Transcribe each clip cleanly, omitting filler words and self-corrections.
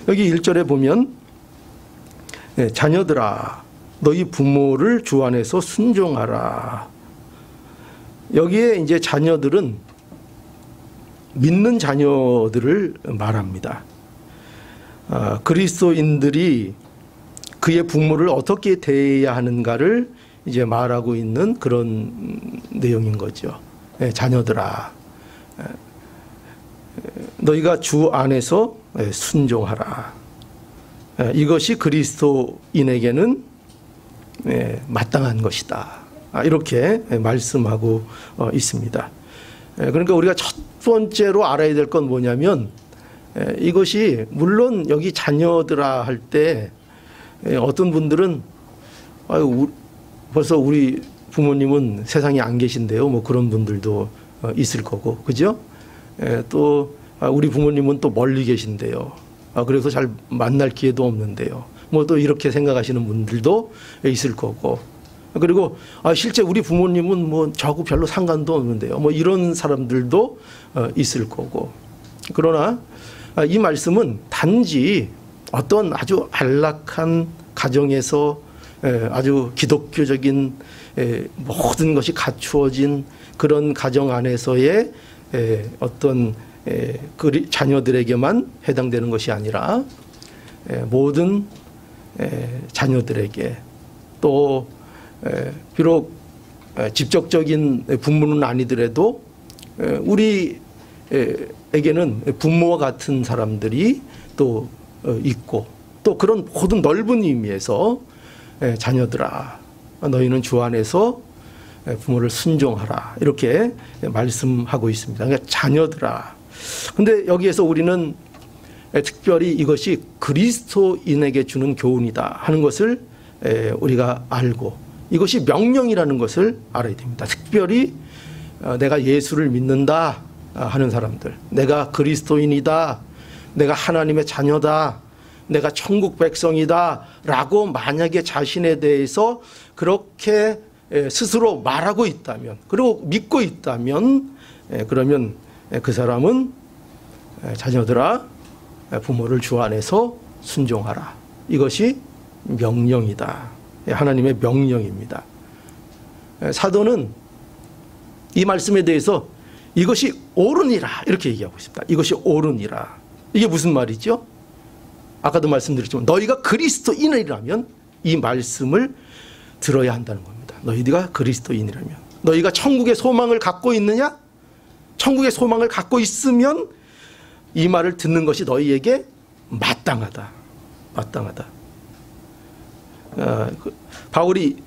여기 1절에 보면 자녀들아 너희 부모를 주 안에서 순종하라. 여기에 이제 자녀들은 믿는 자녀들을 말합니다. 그리스도인들이 그의 부모를 어떻게 대해야 하는가를 이제 말하고 있는 그런 내용인 거죠. 자녀들아 너희가 주 안에서 순종하라. 이것이 그리스도인에게는 마땅한 것이다. 이렇게 말씀하고 있습니다. 그러니까 우리가 첫 번째로 알아야 될 건 뭐냐면 이것이 물론 여기 자녀들아 할 때 어떤 분들은 벌써 우리 부모님은 세상에 안 계신데요. 뭐 그런 분들도 있을 거고, 그죠? 또 우리 부모님은 또 멀리 계신데요. 그래서 잘 만날 기회도 없는데요. 뭐 또 이렇게 생각하시는 분들도 있을 거고, 그리고 실제 우리 부모님은 뭐 저하고 별로 상관도 없는데요. 뭐 이런 사람들도 있을 거고. 그러나 이 말씀은 단지 어떤 아주 안락한 가정에서 아주 기독교적인 모든 것이 갖추어진 그런 가정 안에서의 어떤 자녀들에게만 해당되는 것이 아니라 모든 자녀들에게, 또 비록 직접적인 부모는 아니더라도 우리에게는 부모와 같은 사람들이 또 있고, 또 그런 모든 넓은 의미에서 자녀들아 너희는 주 안에서 부모를 순종하라 이렇게 말씀하고 있습니다. 그러니까 자녀들아. 근데 여기에서 우리는 특별히 이것이 그리스도인에게 주는 교훈이다 하는 것을 우리가 알고, 이것이 명령이라는 것을 알아야 됩니다. 특별히 내가 예수를 믿는다 하는 사람들, 내가 그리스도인이다, 내가 하나님의 자녀다, 내가 천국 백성이다 라고 만약에 자신에 대해서 그렇게 스스로 말하고 있다면, 그리고 믿고 있다면, 그러면 그 사람은 자녀들아 부모를 주 안에서 순종하라. 이것이 명령이다. 하나님의 명령입니다. 사도는 이 말씀에 대해서 이것이 옳으니라 이렇게 얘기하고 있습니다. 이것이 옳으니라. 이게 무슨 말이죠? 아까도 말씀드렸지만 너희가 그리스도인이라면 이 말씀을 들어야 한다는 겁니다. 너희가 그리스도인이라면, 너희가 천국의 소망을 갖고 있느냐? 천국의 소망을 갖고 있으면 이 말을 듣는 것이 너희에게 마땅하다. 마땅하다. 바울이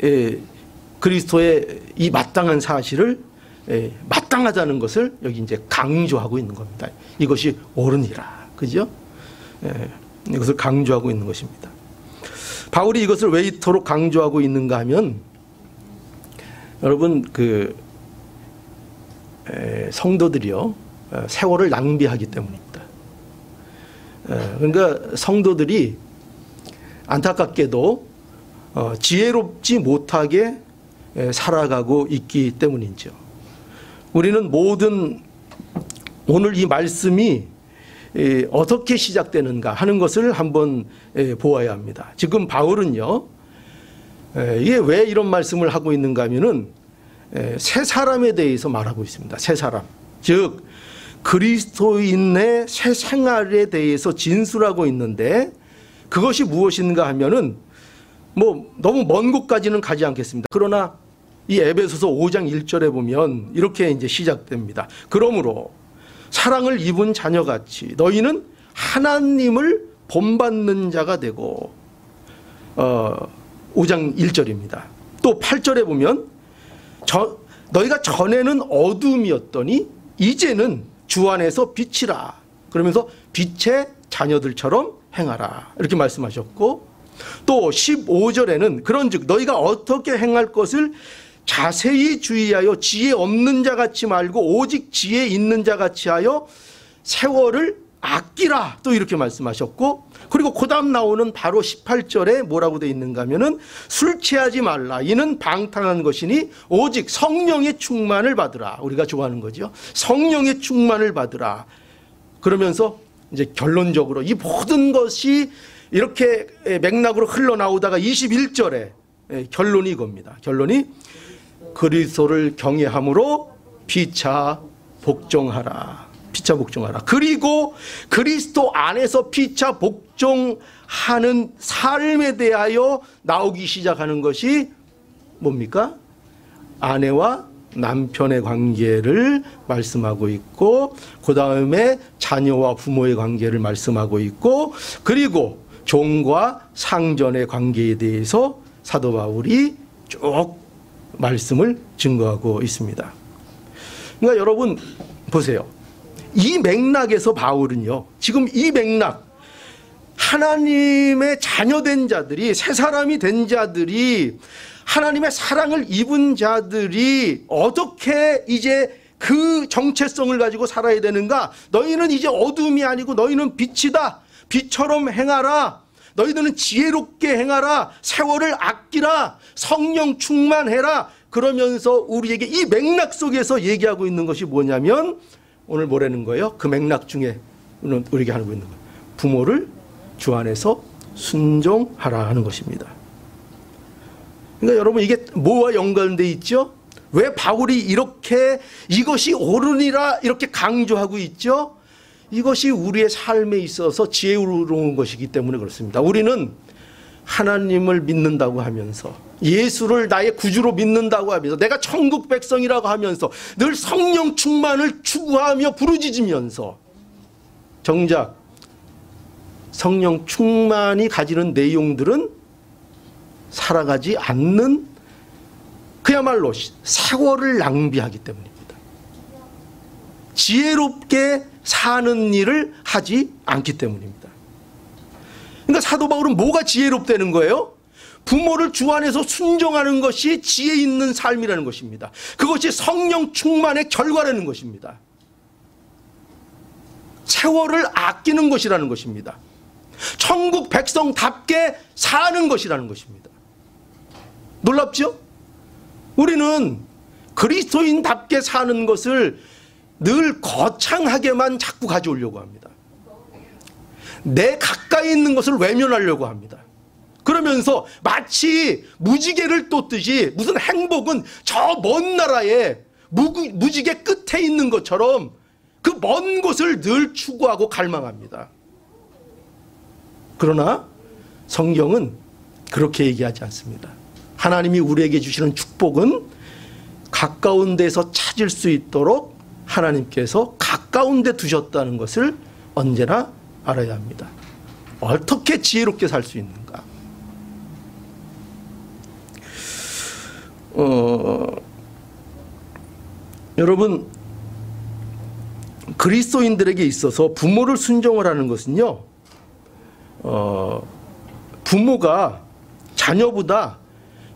그리스도의 이 마땅한 사실을 마땅하다는 것을 여기 이제 강조하고 있는 겁니다. 이것이 옳으니라. 그죠? 이것을 강조하고 있는 것입니다. 바울이 이것을 왜 이토록 강조하고 있는가 하면, 여러분 성도들이요 세월을 낭비하기 때문입니다. 그러니까 성도들이 안타깝게도 지혜롭지 못하게 살아가고 있기 때문이죠. 우리는 모든 오늘 이 말씀이 어떻게 시작되는가 하는 것을 한번 보아야 합니다. 지금 바울은요, 이게 왜 이런 말씀을 하고 있는가 하면은 새 사람에 대해서 말하고 있습니다. 새 사람, 즉 그리스도인의 새 생활에 대해서 진술하고 있는데, 그것이 무엇인가 하면은 뭐 너무 먼 곳까지는 가지 않겠습니다. 그러나 이 에베소서 5장 1절에 보면 이렇게 이제 시작됩니다. 그러므로 사랑을 입은 자녀같이 너희는 하나님을 본받는 자가 되고, 5장 1절입니다. 또 8절에 보면 너희가 전에는 어둠이었더니 이제는 주 안에서 빛이라. 그러면서 빛의 자녀들처럼 행하라. 이렇게 말씀하셨고, 또 15절에는 그런즉 너희가 어떻게 행할 것을 자세히 주의하여 지혜 없는 자같이 말고 오직 지혜 있는 자같이 하여 세월을 아끼라. 또 이렇게 말씀하셨고, 그리고 그 다음 나오는 바로 18절에 뭐라고 되어 있는가 하면은 술 취하지 말라. 이는 방탕한 것이니 오직 성령의 충만을 받으라. 우리가 좋아하는 거죠. 성령의 충만을 받으라. 그러면서 이제 결론적으로 이 모든 것이 이렇게 맥락으로 흘러나오다가 21절에 결론이 이겁니다. 결론이 그리스도를 경외함으로 피차 복종하라. 피차 복종하라. 그리고 그리스도 안에서 피차 복종하는 삶에 대하여 나오기 시작하는 것이 뭡니까? 아내와 남편의 관계를 말씀하고 있고, 그 다음에 자녀와 부모의 관계를 말씀하고 있고, 그리고 종과 상전의 관계에 대해서 사도 바울이 쭉 말씀을 증거하고 있습니다. 그러니까 여러분 보세요. 이 맥락에서 바울은요, 지금 이 맥락, 하나님의 자녀된 자들이, 새 사람이 된 자들이, 하나님의 사랑을 입은 자들이 어떻게 이제 그 정체성을 가지고 살아야 되는가? 너희는 이제 어둠이 아니고 너희는 빛이다. 빛처럼 행하라. 너희들은 지혜롭게 행하라. 세월을 아끼라. 성령 충만해라. 그러면서 우리에게 이 맥락 속에서 얘기하고 있는 것이 뭐냐면, 오늘 뭐라는 거예요? 그 맥락 중에 우리에게 하고 있는 거예요. 부모를 주 안에서 순종하라 하는 것입니다. 그러니까 여러분, 이게 뭐와 연관되어 있죠? 왜 바울이 이렇게 이것이 옳으니라 이렇게 강조하고 있죠? 이것이 우리의 삶에 있어서 지혜로운 것이기 때문에 그렇습니다. 우리는 하나님을 믿는다고 하면서, 예수를 나의 구주로 믿는다고 하면서, 내가 천국 백성이라고 하면서 늘 성령 충만을 추구하며 부르짖으면서, 정작 성령 충만이 가지는 내용들은 살아가지 않는, 그야말로 세월을 낭비하기 때문입니다. 지혜롭게 사는 일을 하지 않기 때문입니다. 그러니까 사도 바울은 뭐가 지혜롭다는 거예요? 부모를 주 안에서 순종하는 것이 지혜 있는 삶이라는 것입니다. 그것이 성령 충만의 결과라는 것입니다. 세월을 아끼는 것이라는 것입니다. 천국 백성답게 사는 것이라는 것입니다. 놀랍죠? 우리는 그리스도인답게 사는 것을 늘 거창하게만 자꾸 가져오려고 합니다. 내 가까이 있는 것을 외면하려고 합니다. 그러면서 마치 무지개를 쫓듯이 무슨 행복은 저 먼 나라에 무지개 끝에 있는 것처럼 그 먼 곳을 늘 추구하고 갈망합니다. 그러나 성경은 그렇게 얘기하지 않습니다. 하나님이 우리에게 주시는 축복은 가까운 데서 찾을 수 있도록 하나님께서 가까운 데 두셨다는 것을 언제나 알아야 합니다. 어떻게 지혜롭게 살 수 있는가? 여러분, 그리스도인들에게 있어서 부모를 순종을 하는 것은요, 부모가 자녀보다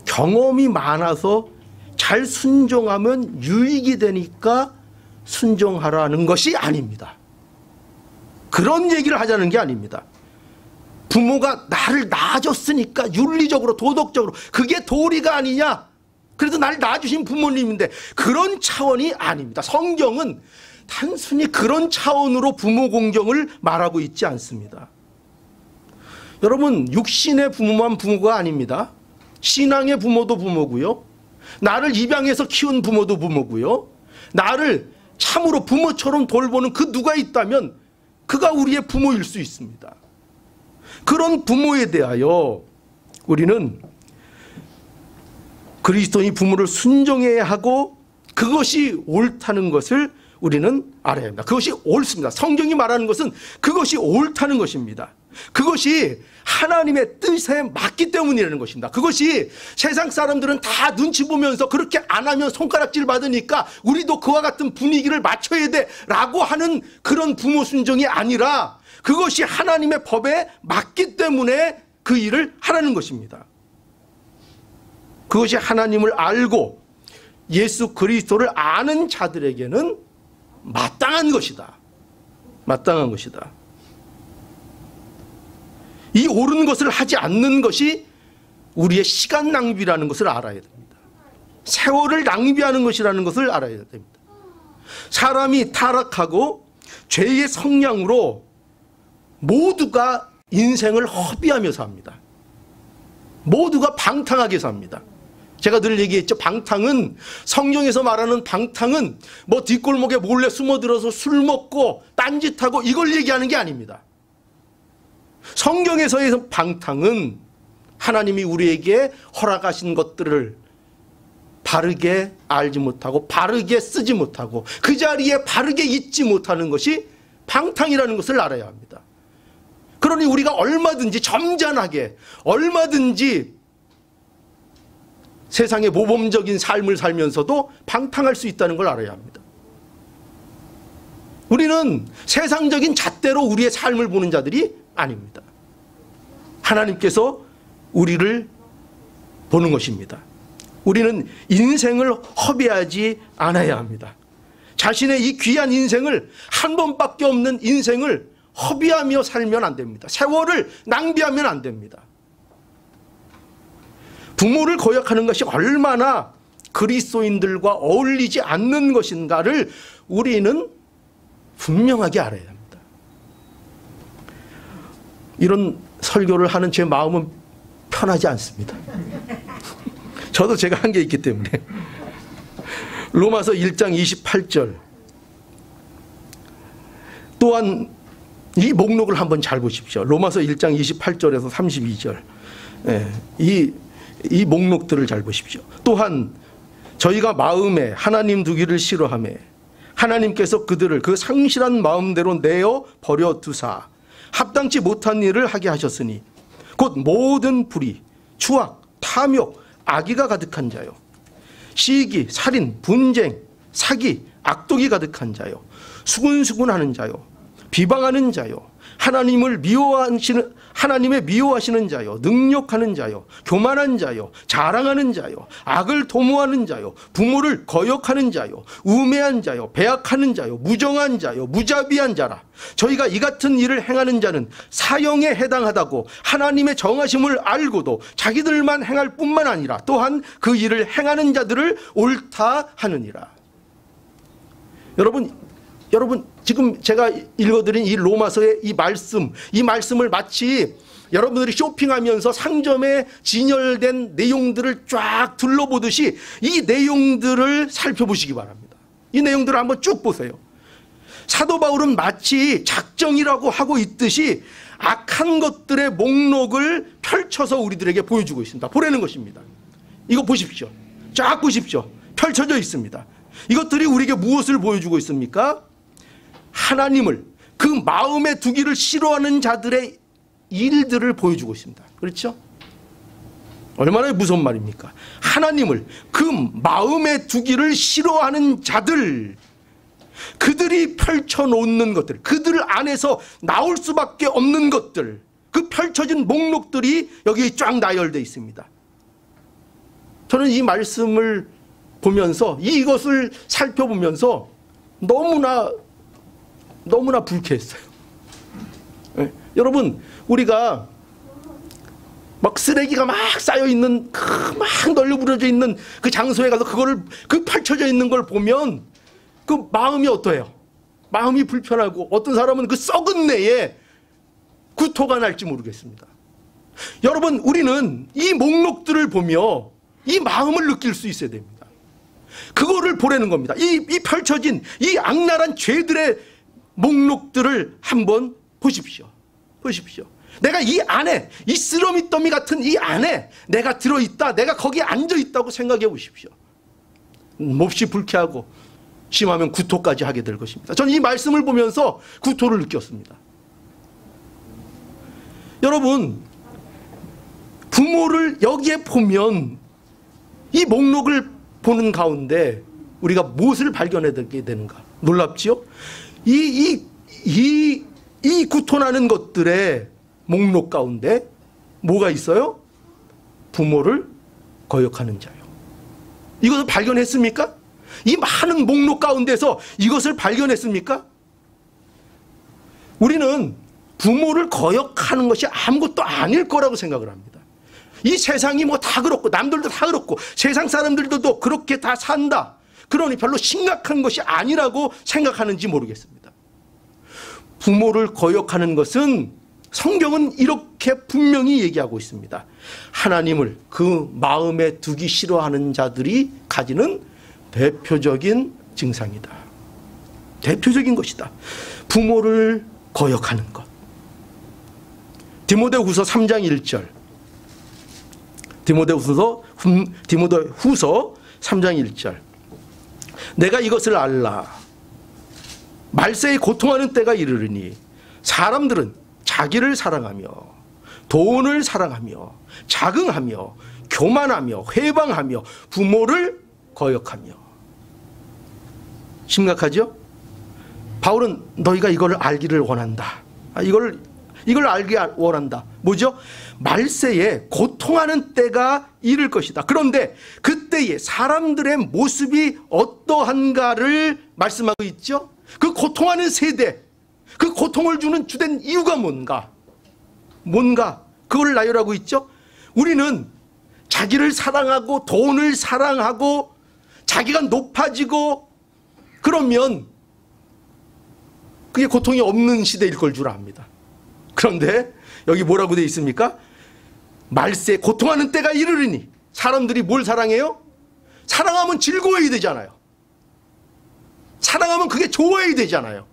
경험이 많아서 잘 순종하면 유익이 되니까 순종하라는 것이 아닙니다. 그런 얘기를 하자는 게 아닙니다. 부모가 나를 낳아줬으니까 윤리적으로 도덕적으로 그게 도리가 아니냐, 그래도 나를 낳아주신 부모님인데, 그런 차원이 아닙니다. 성경은 단순히 그런 차원으로 부모 공경을 말하고 있지 않습니다. 여러분, 육신의 부모만 부모가 아닙니다. 신앙의 부모도 부모고요, 나를 입양해서 키운 부모도 부모고요, 나를 참으로 부모처럼 돌보는 그 누가 있다면 그가 우리의 부모일 수 있습니다. 그런 부모에 대하여 우리는 그리스도인이 부모를 순종해야 하고, 그것이 옳다는 것을 우리는 알아야 합니다. 그것이 옳습니다. 성경이 말하는 것은 그것이 옳다는 것입니다. 그것이 하나님의 뜻에 맞기 때문이라는 것입니다. 그것이 세상 사람들은 다 눈치 보면서 그렇게 안 하면 손가락질 받으니까 우리도 그와 같은 분위기를 맞춰야 돼 라고 하는 그런 부모 순종이 아니라, 그것이 하나님의 법에 맞기 때문에 그 일을 하라는 것입니다. 그것이 하나님을 알고 예수 그리스도를 아는 자들에게는 마땅한 것이다. 마땅한 것이다. 이 옳은 것을 하지 않는 것이 우리의 시간 낭비라는 것을 알아야 됩니다. 세월을 낭비하는 것이라는 것을 알아야 됩니다. 사람이 타락하고 죄의 성량으로 모두가 인생을 허비하며 삽니다. 모두가 방탕하게 삽니다. 제가 늘 얘기했죠. 방탕은, 성경에서 말하는 방탕은 뭐 뒷골목에 몰래 숨어들어서 술 먹고 딴짓하고 이걸 얘기하는 게 아닙니다. 성경에서의 방탕은 하나님이 우리에게 허락하신 것들을 바르게 알지 못하고 바르게 쓰지 못하고 그 자리에 바르게 있지 못하는 것이 방탕이라는 것을 알아야 합니다. 그러니 우리가 얼마든지 점잖하게, 얼마든지 세상의 모범적인 삶을 살면서도 방탕할 수 있다는 걸 알아야 합니다. 우리는 세상적인 잣대로 우리의 삶을 보는 자들이 아닙니다. 하나님께서 우리를 보는 것입니다. 우리는 인생을 허비하지 않아야 합니다. 자신의 이 귀한 인생을, 한 번밖에 없는 인생을 허비하며 살면 안 됩니다. 세월을 낭비하면 안 됩니다. 부모를 거역하는 것이 얼마나 그리스도인들과 어울리지 않는 것인가를 우리는 분명하게 알아야 합니다. 이런 설교를 하는 제 마음은 편하지 않습니다. 저도 제가 한 게 있기 때문에. 로마서 1장 28절. 또한 이 목록을 한번 잘 보십시오. 로마서 1장 28절에서 32절. 이 목록들을 잘 보십시오. 또한 저희가 마음에 하나님 두기를 싫어하며 하나님께서 그들을 그 상실한 마음대로 내어 버려 두사 합당치 못한 일을 하게 하셨으니 곧 모든 불의, 추악, 탐욕, 악의가 가득한 자요, 시기, 살인, 분쟁, 사기, 악독이 가득한 자요, 수군수군하는 자요, 비방하는 자요, 하나님의 미워하시는 자요, 능욕하는 자요, 교만한 자요, 자랑하는 자요, 악을 도모하는 자요, 부모를 거역하는 자요, 우매한 자요, 배악하는 자요, 무정한 자요, 무자비한 자라. 저희가 이 같은 일을 행하는 자는 사형에 해당하다고 하나님의 정하심을 알고도 자기들만 행할 뿐만 아니라 또한 그 일을 행하는 자들을 옳다 하느니라. 여러분 지금 제가 읽어드린 이 로마서의 이 말씀을 마치 여러분들이 쇼핑하면서 상점에 진열된 내용들을 쫙 둘러보듯이 이 내용들을 살펴보시기 바랍니다. 이 내용들을 한번 쭉 보세요. 사도 바울은 마치 작정이라고 하고 있듯이 악한 것들의 목록을 펼쳐서 우리들에게 보여주고 있습니다. 보라는 것입니다. 이거 보십시오. 쫙 보십시오. 펼쳐져 있습니다. 이것들이 우리에게 무엇을 보여주고 있습니까? 하나님을, 그 마음에 두기를 싫어하는 자들의 일들을 보여주고 있습니다. 그렇죠? 얼마나 무서운 말입니까? 하나님을, 그 마음에 두기를 싫어하는 자들, 그들이 펼쳐놓는 것들, 그들 안에서 나올 수밖에 없는 것들, 그 펼쳐진 목록들이 여기에 쫙 나열되어 있습니다. 저는 이 말씀을 보면서, 이것을 살펴보면서 너무나 불쾌했어요. 네. 여러분, 우리가 막 쓰레기가 막 쌓여있는, 막 널려 있는 그 장소에 가서 그 펼쳐져 있는 걸 보면 그 마음이 어떠해요? 마음이 불편하고 어떤 사람은 그 썩은 내에 구토가 날지 모르겠습니다. 여러분, 우리는 이 목록들을 보며 이 마음을 느낄 수 있어야 됩니다. 그거를 보라는 겁니다. 이 펼쳐진 이 악랄한 죄들의 목록들을 한번 보십시오. 내가 이 안에, 이 쓰러미 더미 같은 이 안에 내가 들어있다, 내가 거기에 앉아있다고 생각해 보십시오. 몹시 불쾌하고 심하면 구토까지 하게 될 것입니다. 저는 이 말씀을 보면서 구토를 느꼈습니다. 여러분, 부모를 여기에 보면 이 목록을 보는 가운데 우리가 무엇을 발견하게 되는가? 놀랍지요? 이 구토나는 것들의 목록 가운데 뭐가 있어요? 부모를 거역하는 자요. 이것을 발견했습니까? 이 많은 목록 가운데서 이것을 발견했습니까? 우리는 부모를 거역하는 것이 아무것도 아닐 거라고 생각을 합니다. 이 세상이 뭐 다 그렇고 남들도 다 그렇고 세상 사람들도 그렇게 다 산다. 그러니 별로 심각한 것이 아니라고 생각하는지 모르겠습니다. 부모를 거역하는 것은 성경은 이렇게 분명히 얘기하고 있습니다. 하나님을 그 마음에 두기 싫어하는 자들이 가지는 대표적인 증상이다. 대표적인 것이다. 부모를 거역하는 것. 디모데후서 3장 1절. 디모데후서 3장 1절. 내가 이것을 알라. 말세에 고통하는 때가 이르르니 사람들은 자기를 사랑하며 돈을 사랑하며 자긍하며 교만하며 회방하며 부모를 거역하며. 심각하죠? 바울은 너희가 이걸 알기를 원한다. 이걸 알기 원한다. 뭐죠? 말세에 고통하는 때가 이를 것이다. 그런데 그때에 사람들의 모습이 어떠한가를 말씀하고 있죠? 그 고통하는 세대, 그 고통을 주는 주된 이유가 뭔가? 그걸 나열하고 있죠? 우리는 자기를 사랑하고 돈을 사랑하고 자기가 높아지고 그러면 그게 고통이 없는 시대일 걸 줄 압니다. 그런데 여기 뭐라고 되어 있습니까? 말세 고통하는 때가 이르르니. 사람들이 뭘 사랑해요? 사랑하면 즐거워야 되잖아요. 사랑하면 그게 좋아야 되잖아요.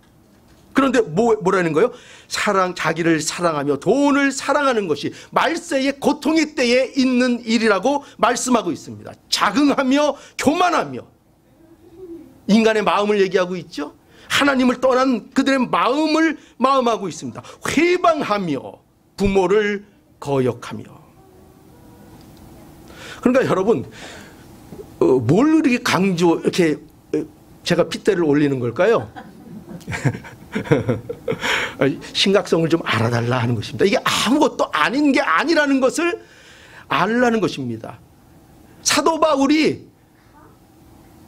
그런데 뭐라는 거예요? 자기를 사랑하며 돈을 사랑하는 것이 말세의 고통의 때에 있는 일이라고 말씀하고 있습니다. 자긍하며 교만하며. 인간의 마음을 얘기하고 있죠. 하나님을 떠난 그들의 마음하고 있습니다. 회방하며 부모를 거역하며. 그러니까 여러분, 뭘 이렇게 이렇게 제가 핏대를 올리는 걸까요? 심각성을 좀 알아달라 하는 것입니다. 이게 아무것도 아닌 게 아니라는 것을 알라는 것입니다. 사도 바울이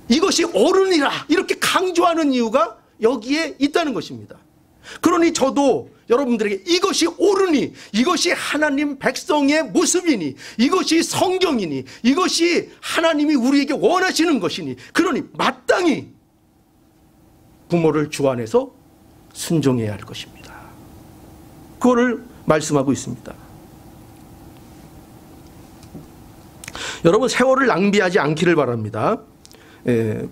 이것이 옳으니라 이렇게 강조하는 이유가 여기에 있다는 것입니다. 그러니 저도 여러분들에게 이것이 옳으니, 이것이 하나님 백성의 모습이니, 이것이 성경이니, 이것이 하나님이 우리에게 원하시는 것이니, 그러니 마땅히 부모를 주 안에서 순종해야 할 것입니다. 그거를 말씀하고 있습니다. 여러분, 세월을 낭비하지 않기를 바랍니다.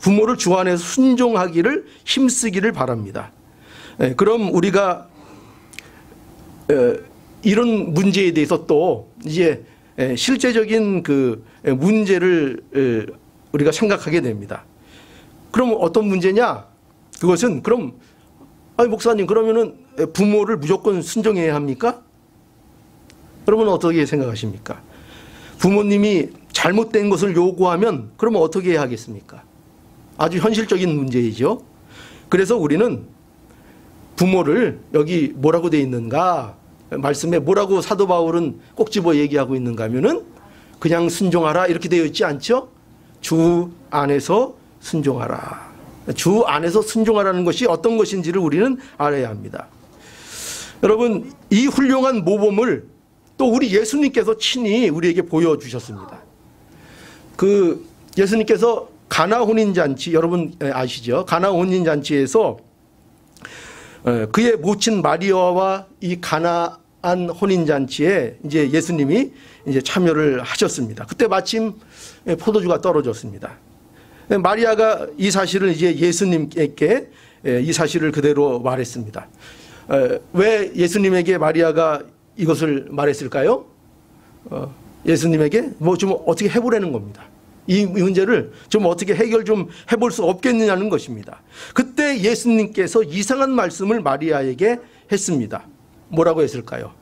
부모를 주 안에서 순종하기를 힘쓰기를 바랍니다. 그럼 우리가 이런 문제에 대해서 또 이제 실제적인 그 문제를 우리가 생각하게 됩니다. 그럼 어떤 문제냐? 그것은 그럼 목사님 그러면은 부모를 무조건 순종해야 합니까? 여러분 어떻게 생각하십니까? 부모님이 잘못된 것을 요구하면 그러면 어떻게 해야 하겠습니까? 아주 현실적인 문제이죠. 그래서 우리는 부모를 여기 뭐라고 되어 있는가? 말씀에 뭐라고 사도 바울은 꼭 집어 얘기하고 있는가 하면은 그냥 순종하라 이렇게 되어 있지 않죠? 주 안에서 순종하라. 주 안에서 순종하라는 것이 어떤 것인지를 우리는 알아야 합니다. 여러분, 이 훌륭한 모범을 또 우리 예수님께서 친히 우리에게 보여주셨습니다. 그 예수님께서 가나 혼인잔치, 여러분 아시죠? 가나 혼인잔치에서 그의 모친 마리아와 이 가나안 혼인잔치에 이제 예수님이 이제 참여를 하셨습니다. 그때 마침 포도주가 떨어졌습니다. 마리아가 이 사실을 이제 예수님께 이 사실을 그대로 말했습니다. 왜 예수님에게 마리아가 이것을 말했을까요? 예수님에게 뭐 좀 어떻게 해보라는 겁니다. 이 문제를 좀 어떻게 해결 좀 해볼 수 없겠느냐는 것입니다. 그때 예수님께서 이상한 말씀을 마리아에게 했습니다. 뭐라고 했을까요?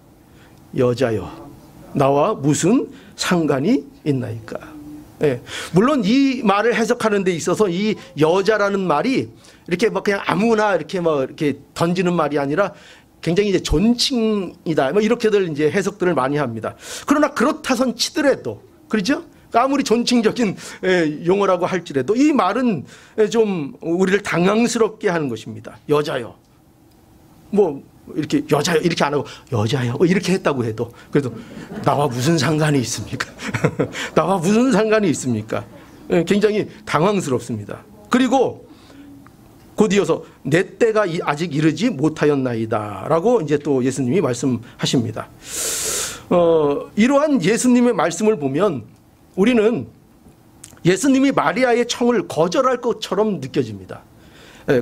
여자여, 나와 무슨 상관이 있나이까? 예. 물론 이 말을 해석하는 데 있어서 이 여자라는 말이 이렇게 막 그냥 아무나 이렇게 던지는 말이 아니라 굉장히 이제 존칭이다. 이렇게들 이제 해석들을 많이 합니다. 그러나 그렇다선 치더라도, 그렇죠? 아무리 존칭적인 용어라고 할지라도 이 말은 좀 우리를 당황스럽게 하는 것입니다. 여자요. 뭐 이렇게 여자요 이렇게 안 하고 여자요 이렇게 했다고 해도 그래도 나와 무슨 상관이 있습니까? 나와 무슨 상관이 있습니까? 굉장히 당황스럽습니다. 그리고 곧 이어서 내 때가 아직 이르지 못하였나이다 라고 이제 또 예수님이 말씀하십니다. 이러한 예수님의 말씀을 보면 우리는 예수님이 마리아의 청을 거절할 것처럼 느껴집니다.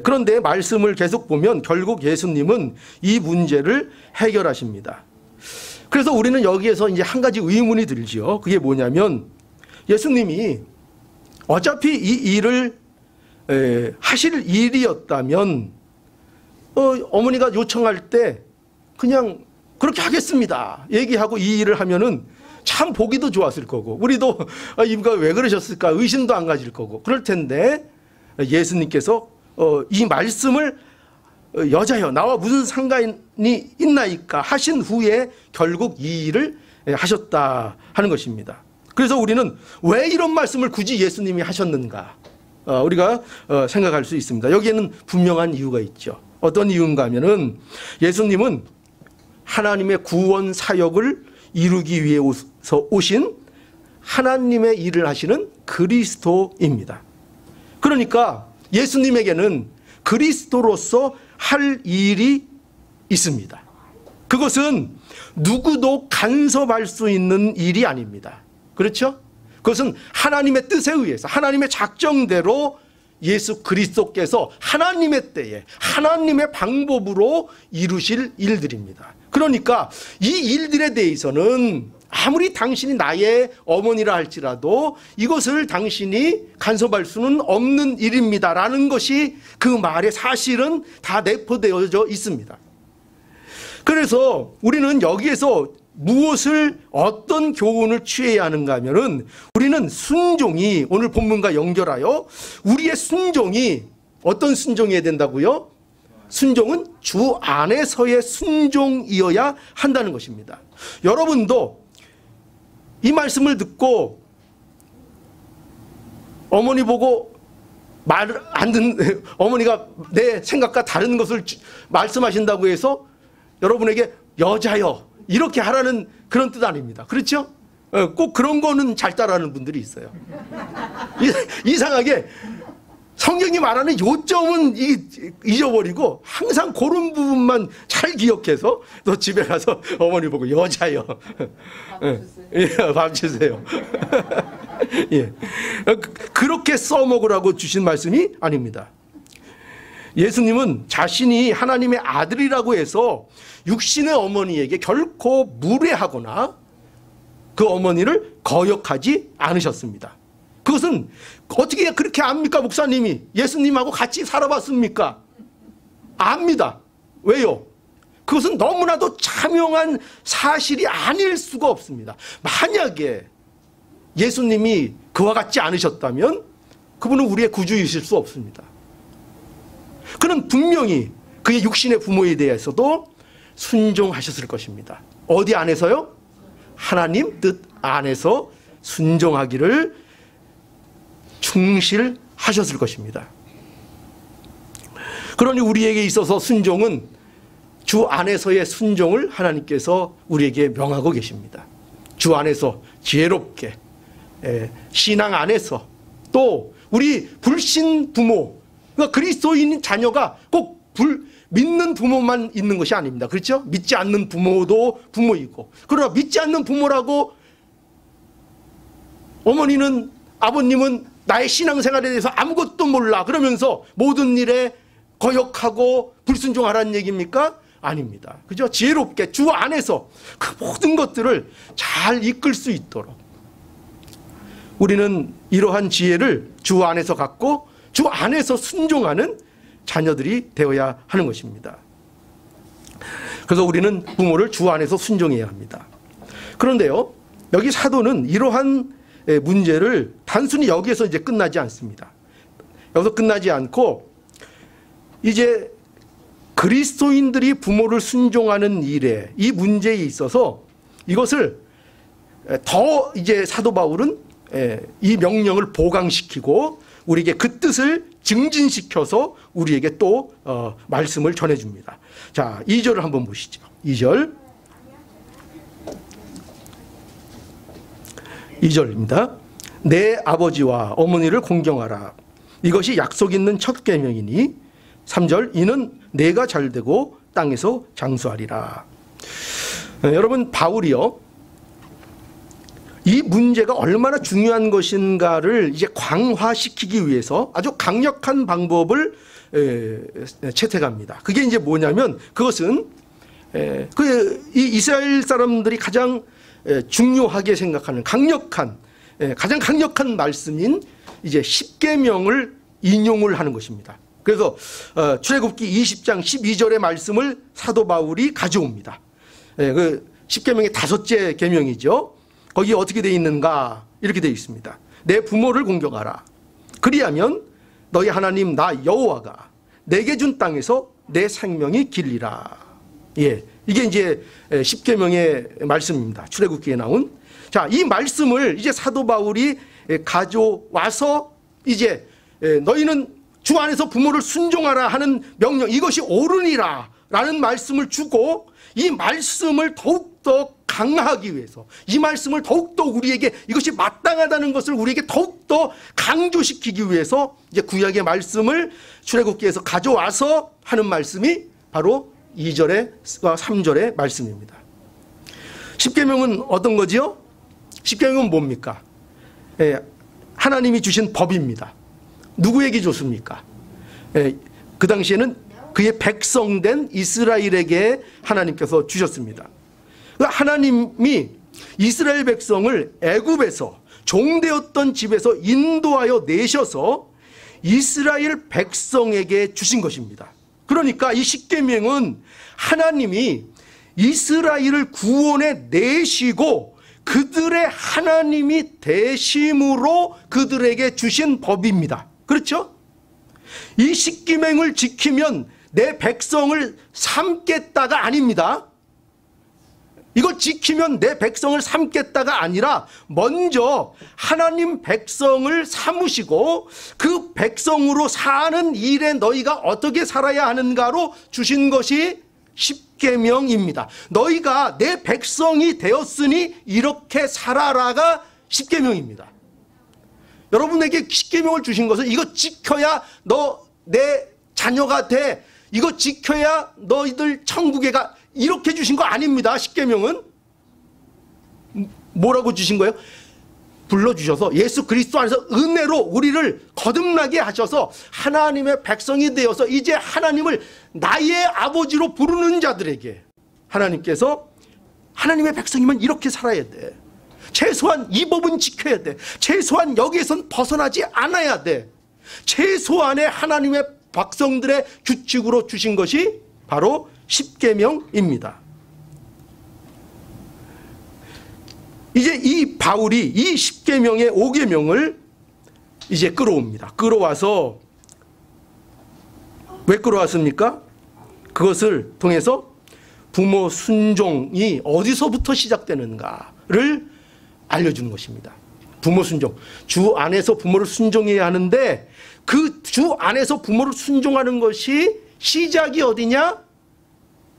그런데 말씀을 계속 보면 결국 예수님은 이 문제를 해결하십니다. 그래서 우리는 여기에서 이제 한 가지 의문이 들지요. 그게 뭐냐면 예수님이 어차피 이 일을 하실 일이었다면 어머니가 요청할 때 그냥 그렇게 하겠습니다 얘기하고 이 일을 하면은 참 보기도 좋았을 거고 우리도 이분가 왜 그러셨을까 의심도 안 가질 거고 그럴 텐데 예수님께서 이 말씀을 여자여 나와 무슨 상관이 있나이까 하신 후에 결국 이 일을 하셨다 하는 것입니다. 그래서 우리는 왜 이런 말씀을 굳이 예수님이 하셨는가 우리가 생각할 수 있습니다. 여기에는 분명한 이유가 있죠. 어떤 이유인가 하면은 예수님은 하나님의 구원 사역을 이루기 위해서 오신 하나님의 일을 하시는 그리스도입니다. 그러니까 예수님에게는 그리스도로서 할 일이 있습니다. 그것은 누구도 간섭할 수 있는 일이 아닙니다. 그렇죠? 그것은 하나님의 뜻에 의해서 하나님의 작정대로 예수 그리스도께서 하나님의 때에 하나님의 방법으로 이루실 일들입니다. 그러니까 이 일들에 대해서는 아무리 당신이 나의 어머니라 할지라도 이것을 당신이 간섭할 수는 없는 일입니다라는 것이 그 말의 사실은 다 내포되어져 있습니다. 그래서 우리는 여기에서 무엇을 어떤 교훈을 취해야 하는가 하면은 우리는 순종이 오늘 본문과 연결하여 우리의 순종이 어떤 순종이어야 된다고요? 순종은 주 안에서의 순종이어야 한다는 것입니다. 여러분도 이 말씀을 듣고 어머니 보고 말 안 듣는 어머니가 내 생각과 다른 것을 말씀하신다고 해서 여러분에게 여자여 이렇게 하라는 그런 뜻 아닙니다. 그렇죠? 꼭 그런 거는 잘 따라하는 분들이 있어요. 이상하게 성경이 말하는 요점은 잊어버리고 항상 그런 부분만 잘 기억해서 또 집에 가서 어머니 보고 여자요. 밥 주세요. 예. 그렇게 써먹으라고 주신 말씀이 아닙니다. 예수님은 자신이 하나님의 아들이라고 해서 육신의 어머니에게 결코 무례하거나 그 어머니를 거역하지 않으셨습니다. 그것은 어떻게 그렇게 압니까? 목사님이 예수님하고 같이 살아봤습니까? 압니다. 왜요? 그것은 너무나도 자명한 사실이 아닐 수가 없습니다. 만약에 예수님이 그와 같지 않으셨다면 그분은 우리의 구주이실 수 없습니다. 그는 분명히 그의 육신의 부모에 대해서도 순종하셨을 것입니다. 어디 안에서요? 하나님 뜻 안에서 순종하기를 충실하셨을 것입니다. 그러니 우리에게 있어서 순종은 주 안에서의 순종을 하나님께서 우리에게 명하고 계십니다. 주 안에서 지혜롭게 신앙 안에서 또 우리 불신 부모 그러니까 그리스도인 자녀가 꼭 믿는 부모만 있는 것이 아닙니다. 그렇죠? 믿지 않는 부모도 부모이고 그러나 믿지 않는 부모라고 어머니는 아버님은 나의 신앙생활에 대해서 아무것도 몰라 그러면서 모든 일에 거역하고 불순종하라는 얘기입니까? 아닙니다. 그죠? 지혜롭게 주 안에서 그 모든 것들을 잘 이끌 수 있도록 우리는 이러한 지혜를 주 안에서 갖고 주 안에서 순종하는 자녀들이 되어야 하는 것입니다. 그래서 우리는 부모를 주 안에서 순종해야 합니다. 그런데요, 여기 사도는 이러한 문제를 단순히 여기에서 이제 끝나지 않습니다. 여기서 끝나지 않고 이제 그리스도인들이 부모를 순종하는 일에 이 문제에 있어서 이것을 더 이제 사도 바울은 이 명령을 보강시키고 우리에게 그 뜻을 증진시켜서 우리에게 또 말씀을 전해줍니다. 자, 2절을 한번 보시죠. 2절입니다. 내 아버지와 어머니를 공경하라. 이것이 약속 있는 첫 계명이니 3절 이는 내가 잘되고 땅에서 장수하리라. 여러분 바울이요 이 문제가 얼마나 중요한 것인가를 이제 강화시키기 위해서 아주 강력한 방법을 채택합니다. 그게 이제 뭐냐면 그것은 이 이스라엘 사람들이 가장 중요하게 생각하는 가장 강력한 말씀인 이제 십계명을 인용을 하는 것입니다. 그래서 출애굽기 20장 12절의 말씀을 사도 바울이 가져옵니다. 그 십계명의 5째 계명이죠. 거기에 어떻게 되어 있는가? 이렇게 되어 있습니다. 내 부모를 공경하라. 그리하면 너희 하나님 나 여호와가 내게 준 땅에서 내 생명이 길리라. 예, 이게 이제 십계명의 말씀입니다. 출애굽기에 나온. 자, 이 말씀을 이제 사도 바울이 가져와서 이제 너희는 주 안에서 부모를 순종하라 하는 명령, 이것이 옳으니라 라는 말씀을 주고 이 말씀을 더욱더 강화하기 위해서, 이 말씀을 더욱더 우리에게 이것이 마땅하다는 것을 우리에게 더욱더 강조시키기 위해서 이제 구약의 말씀을 출애굽기에서 가져와서 하는 말씀이 바로 2절과 3절의 말씀입니다. 십계명은 어떤 거지요? 십계명은 뭡니까? 하나님이 주신 법입니다. 누구에게 줬습니까? 그 당시에는 그의 백성된 이스라엘에게 하나님께서 주셨습니다. 하나님이 이스라엘 백성을 애굽에서 종되었던 집에서 인도하여 내셔서 이스라엘 백성에게 주신 것입니다. 그러니까 이 십계명은 하나님이 이스라엘을 구원해 내시고 그들의 하나님이 되심으로 그들에게 주신 법입니다. 그렇죠? 이 십계명을 지키면 내 백성을 삼겠다가 아닙니다. 이걸 지키면 내 백성을 삼겠다가 아니라 먼저 하나님 백성을 삼으시고 그 백성으로 사는 일에 너희가 어떻게 살아야 하는가로 주신 것이 십계명입니다. 너희가 내 백성이 되었으니 이렇게 살아라가 십계명입니다. 여러분에게 십계명을 주신 것은 이거 지켜야 너 내 자녀가 돼, 이거 지켜야 너희들 천국에 가, 이렇게 주신 거 아닙니다. 십계명은 뭐라고 주신 거예요? 불러주셔서 예수 그리스도 안에서 은혜로 우리를 거듭나게 하셔서 하나님의 백성이 되어서 이제 하나님을 나의 아버지로 부르는 자들에게 하나님께서 하나님의 백성이면 이렇게 살아야 돼, 최소한 이 법은 지켜야 돼, 최소한 여기에선 벗어나지 않아야 돼, 최소한의 하나님의 백성들의 규칙으로 주신 것이 바로 십계명입니다. 이제 이 바울이 이 십계명의 5계명을 이제 끌어옵니다. 끌어와서 왜 끌어왔습니까? 그것을 통해서 부모 순종이 어디서부터 시작되는가를 알려주는 것입니다. 부모 순종, 주 안에서 부모를 순종해야 하는데 그 주 안에서 부모를 순종하는 것이 시작이 어디냐?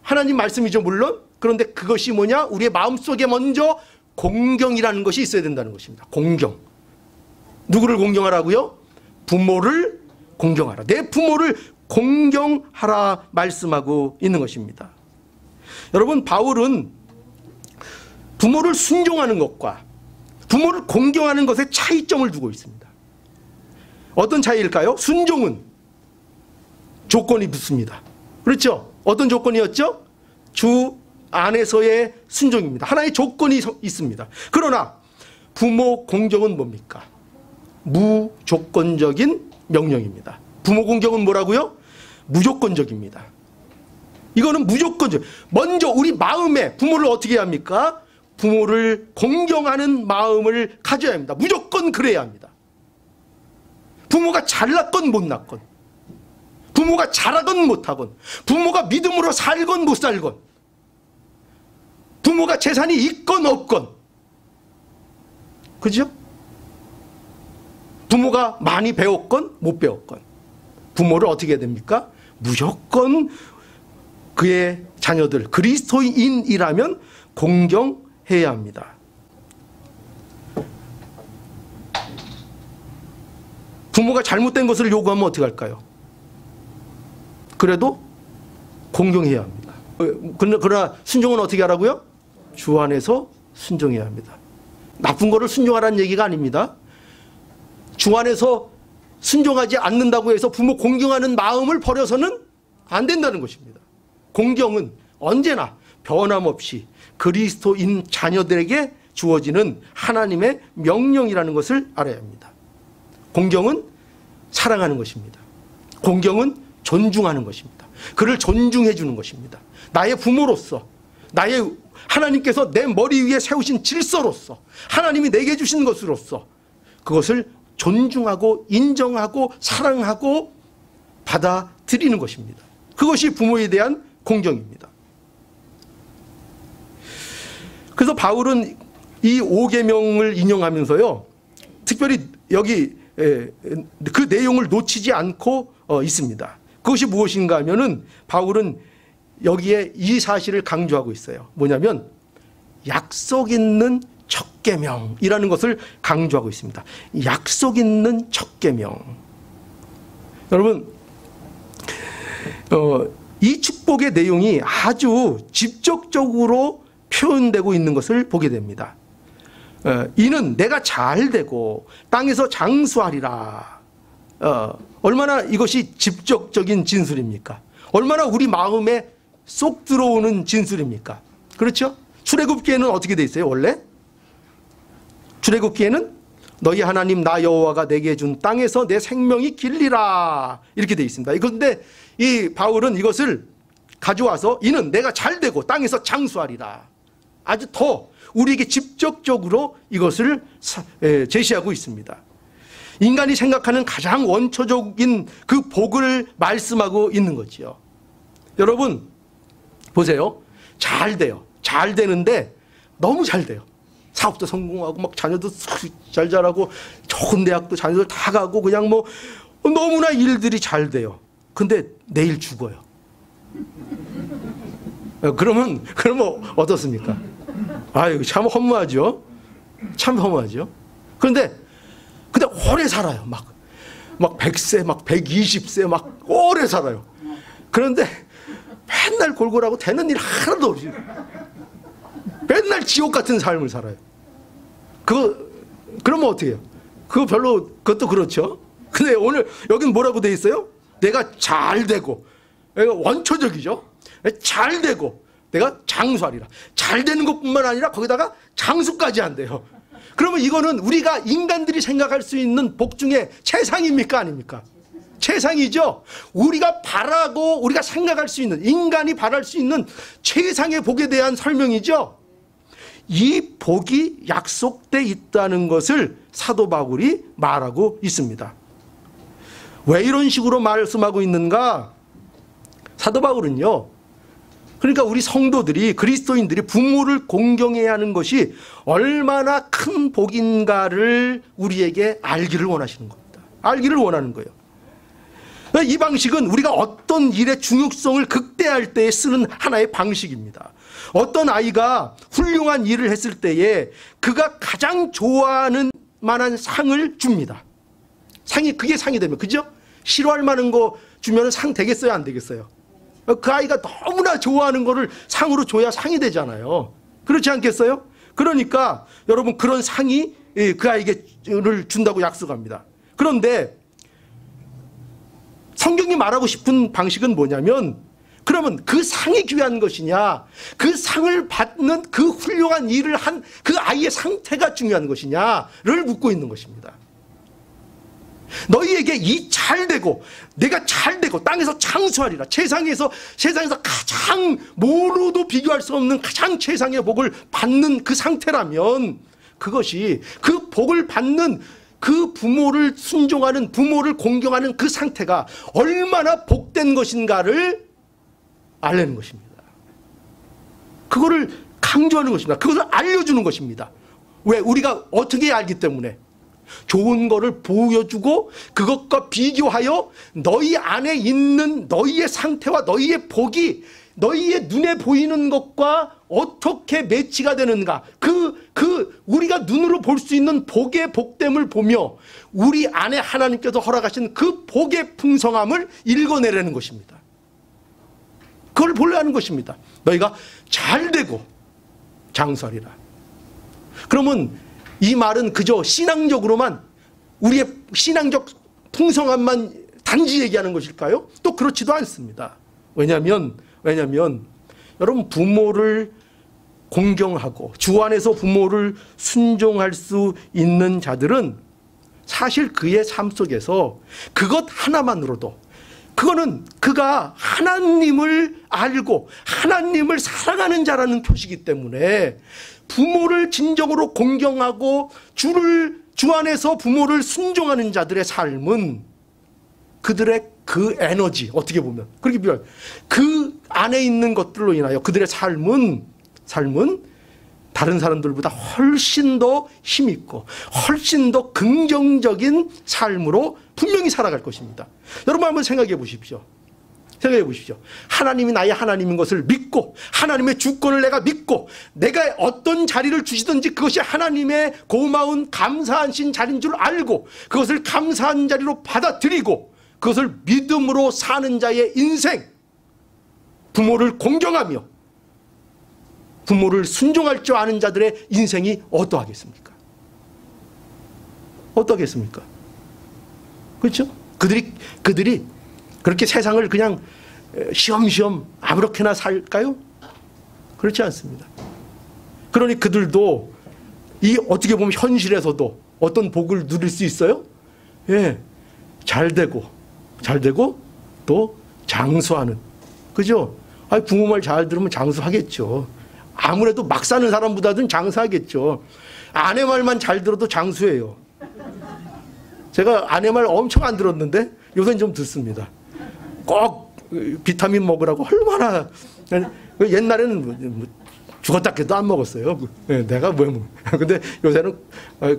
하나님 말씀이죠 물론. 그런데 그것이 뭐냐? 우리의 마음속에 먼저 공경이라는 것이 있어야 된다는 것입니다. 공경. 누구를 공경하라고요? 부모를 공경하라. 내 부모를 공경하라 말씀하고 있는 것입니다. 여러분, 바울은 부모를 순종하는 것과 부모를 공경하는 것에 차이점을 두고 있습니다. 어떤 차이일까요? 순종은 조건이 붙습니다. 그렇죠? 어떤 조건이었죠? 주 안에서의 순종입니다. 하나의 조건이 있습니다. 그러나 부모 공경은 뭡니까? 무조건적인 명령입니다. 부모 공경은 뭐라고요? 무조건적입니다. 이거는 무조건적. 먼저 우리 마음에 부모를 어떻게 해야 합니까? 부모를 공경하는 마음을 가져야 합니다. 무조건 그래야 합니다. 부모가 잘났건 못났건, 부모가 잘하건 못하건, 부모가 믿음으로 살건 못 살건, 부모가 재산이 있건 없건, 그죠? 부모가 많이 배웠건 못 배웠건 부모를 어떻게 해야 됩니까? 무조건 그의 자녀들 그리스도인이라면 공경해야 합니다. 부모가 잘못된 것을 요구하면 어떻게 할까요? 그래도 공경해야 합니다. 그러나 순종은 어떻게 하라고요? 주 안에서 순종해야 합니다. 나쁜 거를 순종하라는 얘기가 아닙니다. 주 안에서 순종하지 않는다고 해서 부모 공경하는 마음을 버려서는 안 된다는 것입니다. 공경은 언제나 변함없이 그리스도인 자녀들에게 주어지는 하나님의 명령이라는 것을 알아야 합니다. 공경은 사랑하는 것입니다. 공경은 존중하는 것입니다. 그를 존중해 주는 것입니다. 나의 부모로서, 나의 하나님께서 내 머리 위에 세우신 질서로서, 하나님이 내게 주신 것으로서 그것을 존중하고 인정하고 사랑하고 받아들이는 것입니다. 그것이 부모에 대한 공경입니다. 그래서 바울은 이 5계명을 인용하면서요, 특별히 여기 그 내용을 놓치지 않고 있습니다. 그것이 무엇인가 하면은 바울은 여기에 이 사실을 강조하고 있어요. 뭐냐면 약속 있는 첫 계명이라는 것을 강조하고 있습니다. 약속 있는 첫 계명. 여러분, 이 축복의 내용이 아주 직접적으로 표현되고 있는 것을 보게 됩니다. 이는 내가 잘 되고 땅에서 장수하리라. 얼마나 이것이 직접적인 진술입니까? 얼마나 우리 마음에 쏙 들어오는 진술입니까? 그렇죠? 출애굽기에는 어떻게 돼 있어요? 원래 출애굽기에는 너희 하나님 나 여호와가 내게 준 땅에서 내 생명이 길리라 이렇게 돼 있습니다. 그런데 이 바울은 이것을 가져와서 이는 내가 잘 되고 땅에서 장수하리라, 아주 더 우리에게 직접적으로 이것을 제시하고 있습니다. 인간이 생각하는 가장 원초적인 그 복을 말씀하고 있는 거지요. 여러분 보세요. 잘 돼요. 잘 되는데 너무 잘 돼요. 사업도 성공하고 막 자녀도 잘 자라고 좋은 대학도 자녀들 다 가고 그냥 뭐 너무나 일들이 잘 돼요. 근데 내일 죽어요. 그러면 어떻습니까? 아유, 참 허무하죠. 참 허무하죠. 그런데 오래 살아요. 막 100세, 막 120세, 막 오래 살아요. 그런데 맨날 골골하고 되는 일 하나도 없이 맨날 지옥 같은 삶을 살아요. 그러면 어떻게 해요? 그것도 그렇죠. 근데 오늘 여긴 뭐라고 돼 있어요? 내가 잘 되고, 원초적이죠. 잘 되고 내가 장수하리라. 잘 되는 것뿐만 아니라 거기다가 장수까지 한대요. 그러면 이거는 우리가 인간들이 생각할 수 있는 복 중에 최상입니까? 아닙니까? 최상이죠. 우리가 바라고 우리가 생각할 수 있는, 인간이 바랄 수 있는 최상의 복에 대한 설명이죠. 이 복이 약속돼 있다는 것을 사도 바울이 말하고 있습니다. 왜 이런 식으로 말씀하고 있는가? 사도 바울은요, 그러니까 우리 성도들이, 그리스도인들이 부모를 공경해야 하는 것이 얼마나 큰 복인가를 우리에게 알기를 원하시는 겁니다. 알기를 원하는 거예요. 이 방식은 우리가 어떤 일의 중요성을 극대화할 때에 쓰는 하나의 방식입니다. 어떤 아이가 훌륭한 일을 했을 때에 그가 가장 좋아하는 만한 상을 줍니다. 그게 상이 되면, 그죠? 싫어할 만한 거 주면 상 되겠어요? 안 되겠어요? 그 아이가 너무나 좋아하는 거를 상으로 줘야 상이 되잖아요. 그렇지 않겠어요? 그러니까 여러분, 그런 상이 그 아이를 준다고 약속합니다. 그런데 성경이 말하고 싶은 방식은 뭐냐면, 그러면 그 상이 귀한 것이냐, 그 상을 받는 그 훌륭한 일을 한 그 아이의 상태가 중요한 것이냐를 묻고 있는 것입니다. 너희에게 이 잘되고 내가 잘되고 땅에서 장수하리라, 세상에서 가장 뭐로도 비교할 수 없는 가장 최상의 복을 받는 그 상태라면, 그것이 그 복을 받는 그 부모를 순종하는, 부모를 공경하는 그 상태가 얼마나 복된 것인가를 알려는 것입니다. 그거를 강조하는 것입니다. 그것을 알려주는 것입니다. 왜? 우리가 어떻게 알기 때문에. 좋은 거를 보여주고 그것과 비교하여 너희 안에 있는 너희의 상태와 너희의 복이 너희의 눈에 보이는 것과 어떻게 매치가 되는가, 우리가 눈으로 볼 수 있는 복의 복됨을 보며 우리 안에 하나님께서 허락하신 그 복의 풍성함을 읽어내라는 것입니다. 그걸 본래 하는 것입니다. 너희가 잘되고 장수하리라. 그러면 이 말은 그저 신앙적으로만, 우리의 신앙적 풍성함만 단지 얘기하는 것일까요? 또 그렇지도 않습니다. 왜냐하면 여러분, 부모를 공경하고 주 안에서 부모를 순종할 수 있는 자들은 사실 그의 삶 속에서 그것 하나만으로도, 그거는 그가 하나님을 알고 하나님을 사랑하는 자라는 표시이기 때문에, 부모를 진정으로 공경하고 주 안에서 부모를 순종하는 자들의 삶은 그들의 그 에너지, 어떻게 보면 그렇게 비유할, 그 안에 있는 것들로 인하여 그들의 삶은 다른 사람들보다 훨씬 더 힘있고 훨씬 더 긍정적인 삶으로 분명히 살아갈 것입니다. 여러분 한번 생각해 보십시오. 하나님이 나의 하나님인 것을 믿고, 하나님의 주권을 내가 믿고, 내가 어떤 자리를 주시든지 그것이 하나님의 고마운 감사하신 자리인 줄 알고, 그것을 감사한 자리로 받아들이고, 그것을 믿음으로 사는 자의 인생, 부모를 공경하며 부모를 순종할 줄 아는 자들의 인생이 어떠하겠습니까? 그렇죠? 그들이 그렇게 세상을 그냥 시험시험 아무렇게나 살까요? 그렇지 않습니다. 그러니 그들도 이 어떻게 보면 현실에서도 어떤 복을 누릴 수 있어요? 예, 잘되고 또 장수하는, 그죠? 부모 말 잘 들으면 장수하겠죠. 아무래도 막 사는 사람보다는 장수하겠죠. 아내 말만 잘 들어도 장수해요. 제가 아내 말 엄청 안 들었는데 요새는 좀 듣습니다. 꼭 비타민 먹으라고 얼마나. 옛날에는 죽었다 깨도 안 먹었어요. 내가 왜 먹어. 근데 요새는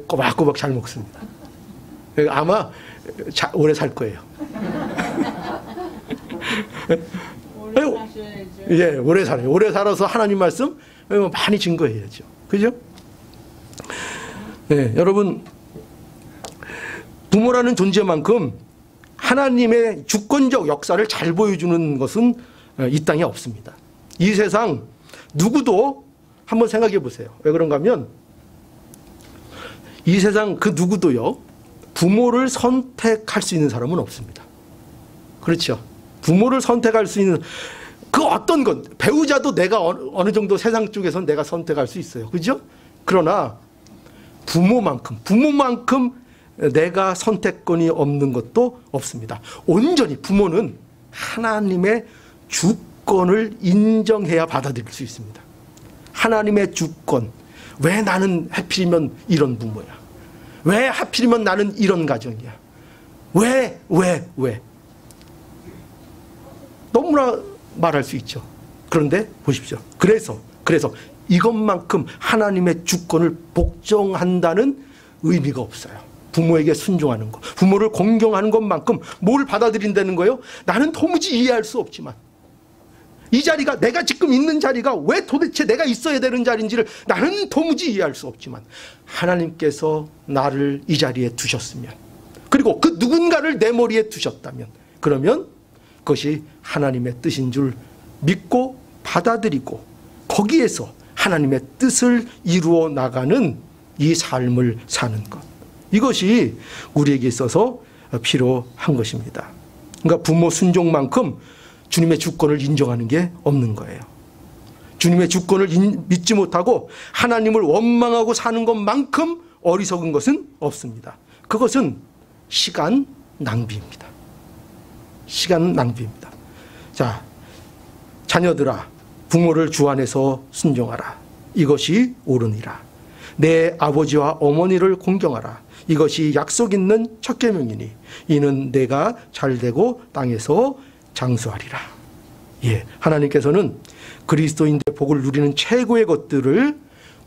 꼬박꼬박 잘 먹습니다. 아마 오래 살 거예요. 예, 오래 살아요. 오래 살아서 하나님 말씀 많이 증거해야죠. 그죠? 네, 여러분, 부모라는 존재만큼 하나님의 주권적 역사를 잘 보여주는 것은 이 땅에 없습니다. 이 세상 누구도 한번 생각해 보세요. 왜 그런가 하면 이 세상 그 누구도요, 부모를 선택할 수 있는 사람은 없습니다. 그렇죠? 부모를 선택할 수 있는 그 어떤 것, 배우자도 내가 어느 정도 세상 쪽에서는 내가 선택할 수 있어요. 그죠? 그러나 부모만큼 내가 선택권이 없는 것도 없습니다. 온전히 부모는 하나님의 주권을 인정해야 받아들일 수 있습니다. 하나님의 주권. 왜 나는 하필이면 이런 부모야? 왜 하필이면 나는 이런 가정이야? 왜? 너무나 말할 수 있죠. 그런데 보십시오. 그래서 이것만큼 하나님의 주권을 복종한다는 의미가 없어요. 부모에게 순종하는 것, 부모를 공경하는 것만큼 뭘 받아들인다는 거예요? 나는 도무지 이해할 수 없지만, 이 자리가, 내가 지금 있는 자리가 왜 도대체 내가 있어야 되는 자리인지를 나는 도무지 이해할 수 없지만, 하나님께서 나를 이 자리에 두셨으면, 그리고 그 누군가를 내 머리에 두셨다면, 그러면 그것이 하나님의 뜻인 줄 믿고 받아들이고 거기에서 하나님의 뜻을 이루어 나가는 이 삶을 사는 것, 이것이 우리에게 있어서 필요한 것입니다. 그러니까 부모 순종만큼 주님의 주권을 인정하는 게 없는 거예요. 주님의 주권을 믿지 못하고 하나님을 원망하고 사는 것만큼 어리석은 것은 없습니다. 그것은 시간 낭비입니다. 자, 자녀들아, 부모를 주 안에서 순종하라. 이것이 옳으니라. 내 아버지와 어머니를 공경하라. 이것이 약속 있는 첫 계명이니 이는 내가 잘되고 땅에서 장수하리라. 예, 하나님께서는 그리스도인들의 복을 누리는 최고의 것들을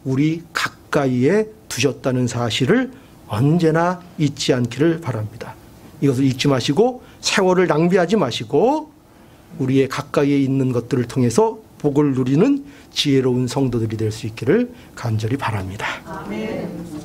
우리 가까이에 두셨다는 사실을 언제나 잊지 않기를 바랍니다. 이것을 잊지 마시고 세월을 낭비하지 마시고 우리의 가까이에 있는 것들을 통해서 복을 누리는 지혜로운 성도들이 될 수 있기를 간절히 바랍니다. 아멘.